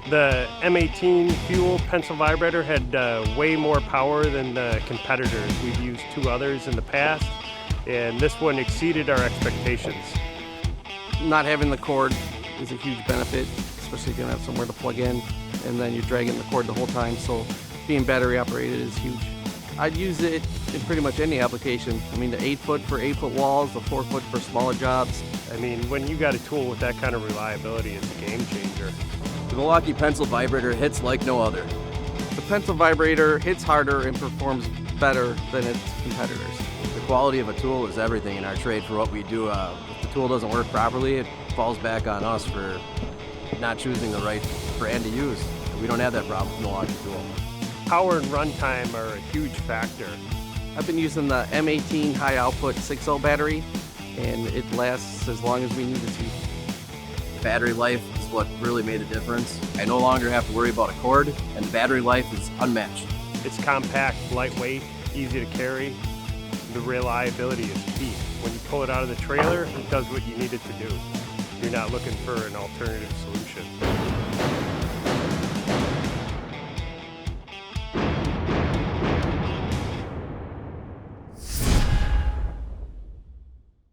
The M18 FUEL pencil vibrator had way more power than the competitors. We've used two others in the past, and this one exceeded our expectations. Not having the cord is a huge benefit, especially if you don't have somewhere to plug in, and then you're dragging the cord the whole time, so being battery operated is huge. I'd use it in pretty much any application. I mean, the 8-foot for 8-foot walls, the 4-foot for smaller jobs. I mean, when you got a tool with that kind of reliability, it's a game changer. The Milwaukee pencil vibrator hits like no other. The pencil vibrator hits harder and performs better than its competitors. The quality of a tool is everything in our trade for what we do. If the tool doesn't work properly, it falls back on us for not choosing the right brand to use. We don't have that problem with Milwaukee tool. Power and runtime are a huge factor. I've been using the M18 high output 6L battery, and it lasts as long as we need it to. Battery life is what really made a difference. I no longer have to worry about a cord, and the battery life is unmatched. It's compact, lightweight, easy to carry. The reliability is key. When you pull it out of the trailer, it does what you need it to do. You're not looking for an alternative solution.